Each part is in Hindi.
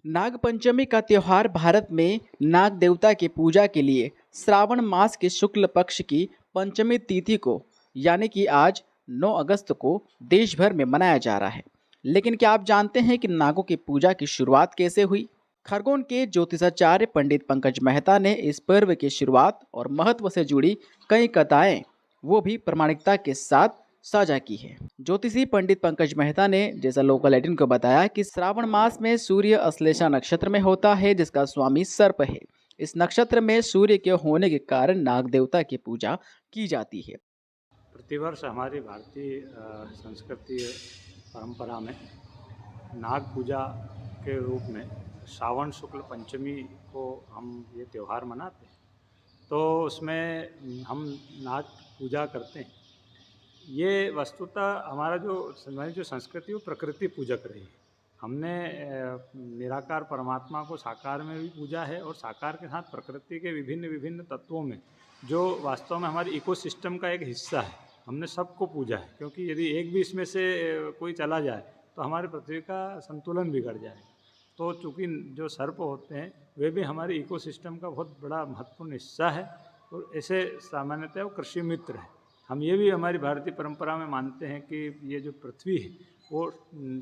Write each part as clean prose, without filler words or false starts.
नाग पंचमी का त्योहार भारत में नाग देवता की पूजा के लिए श्रावण मास के शुक्ल पक्ष की पंचमी तिथि को यानी कि आज 9 अगस्त को देश भर में मनाया जा रहा है। लेकिन क्या आप जानते हैं कि नागों की पूजा की शुरुआत कैसे हुई? खरगोन के ज्योतिषाचार्य पंडित पंकज मेहता ने इस पर्व की शुरुआत और महत्व से जुड़ी कई कथाएं वो भी प्रामाणिकता के साथ साझा की है। ज्योतिषी पंडित पंकज मेहता ने जैसा लोकल 18 को बताया कि श्रावण मास में सूर्य अश्लेषा नक्षत्र में होता है, जिसका स्वामी सर्प है। इस नक्षत्र में सूर्य के होने के कारण नाग देवता की पूजा की जाती है। प्रतिवर्ष हमारी भारतीय संस्कृति परंपरा में नाग पूजा के रूप में श्रावण शुक्ल पंचमी को हम ये त्यौहार मनाते हैं। तो उसमें हम नाग पूजा करते हैं। ये वस्तुतः हमारी जो संस्कृति वो प्रकृति पूजक रही है। हमने निराकार परमात्मा को साकार में भी पूजा है और साकार के साथ प्रकृति के विभिन्न विभिन्न तत्वों में जो वास्तव में हमारे इकोसिस्टम का एक हिस्सा है, हमने सबको पूजा है। क्योंकि यदि एक भी इसमें से कोई चला जाए तो हमारी पृथ्वी का संतुलन बिगड़ जाएगा। तो चूँकि जो सर्प होते हैं वे भी हमारे इकोसिस्टम का बहुत बड़ा महत्वपूर्ण हिस्सा है और ऐसे सामान्यतः वो कृषि मित्र है। हम ये भी हमारी भारतीय परंपरा में मानते हैं कि ये जो पृथ्वी है वो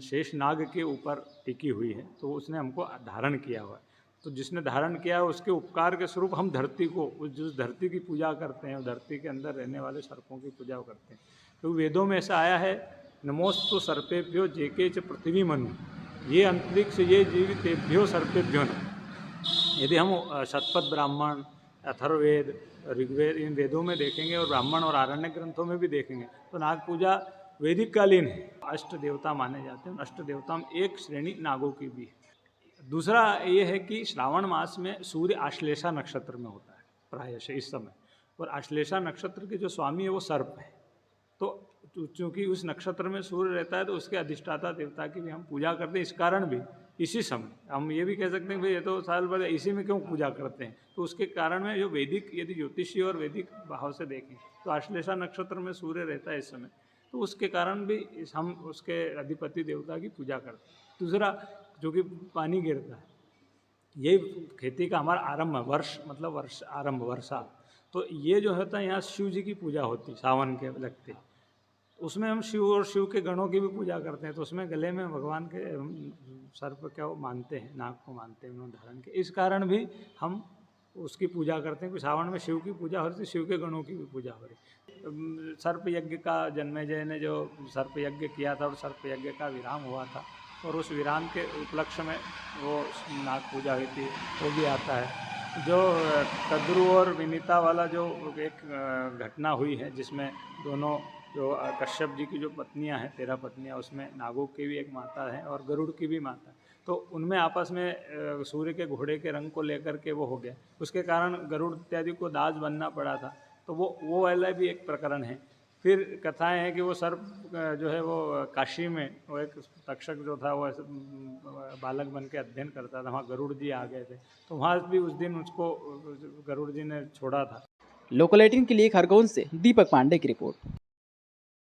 शेष नाग के ऊपर टिकी हुई है, तो उसने हमको धारण किया हुआ है। तो जिसने धारण किया है उसके उपकार के स्वरूप हम धरती को, जिस धरती की पूजा करते हैं, धरती के अंदर रहने वाले सर्पों की पूजा करते हैं। तो वेदों में ऐसा आया है, नमोस्तु सर्पेभ्यो जेके च पृथ्वी मनु, ये अंतरिक्ष ये जीवितेभ्यो सर्पेभ्यो न। यदि हम शतपथ ब्राह्मण, अथर्ववेद, ऋग्वेद, इन वेदों में देखेंगे और ब्राह्मण और आरण्य ग्रंथों में भी देखेंगे तो नाग पूजा वैदिक कालीन है। अष्ट देवता माने जाते हैं। अष्ट देवता में एक श्रेणी नागों की भी है। दूसरा ये है कि श्रावण मास में सूर्य आश्लेषा नक्षत्र में होता है प्रायश इस समय, और आश्लेषा नक्षत्र के जो स्वामी है वो सर्प है। तो चूँकि उस नक्षत्र में सूर्य रहता है तो उसके अधिष्ठाता देवता की भी हम पूजा करते हैं। इस कारण भी इसी समय हम ये भी कह सकते हैं भाई ये तो साल भर इसी में क्यों पूजा करते हैं, तो उसके कारण में जो वैदिक, यदि ज्योतिषी और वैदिक भाव से देखें तो आश्लेषा नक्षत्र में सूर्य रहता है इस समय, तो उसके कारण भी हम उसके अधिपति देवता की पूजा करते हैं। दूसरा, जो कि पानी गिरता है, यही खेती का हमारा आरंभ है। वर्ष मतलब वर्ष आरंभ, वर्षा। तो ये जो होता है यहाँ शिव जी की पूजा होती है सावन के लगते, उसमें हम शिव और शिव के गणों की भी पूजा करते हैं। तो उसमें गले में भगवान के सर्प क्या मानते हैं, नाग को मानते हैं उन्होंने धारण के, इस कारण भी हम उसकी पूजा करते हैं कि सावन में शिव की पूजा हो रही थी, शिव के गणों की भी पूजा हो रही। सर्प यज्ञ का जन्मेजय ने जो सर्प यज्ञ किया था और सर्प यज्ञ का विराम हुआ था, और उस विराम के उपलक्ष्य में वो नाग पूजा हुई थी, वो भी आता है। जो कद्रू और विनीता वाला जो एक घटना हुई है जिसमें दोनों जो कश्यप जी की जो पत्नियां हैं, 13 पत्नियां, उसमें नागों की भी एक माता है और गरुड़ की भी माता है। तो उनमें आपस में सूर्य के घोड़े के रंग को लेकर के वो हो गया, उसके कारण गरुड़ इत्यादि को दास बनना पड़ा था। तो वो वाला भी एक प्रकरण है। फिर कथाएं हैं कि वो सर्प जो है वो काशी में वो एक तक्षक जो था वो ऐसे बालक बन के अध्ययन करता था, वहाँ गरुड़ जी आ गए थे, तो वहाँ भी उस दिन उसको गरुड़ जी ने छोड़ा था। लोकल 18 के लिए खरगोन से दीपक पांडे की रिपोर्ट।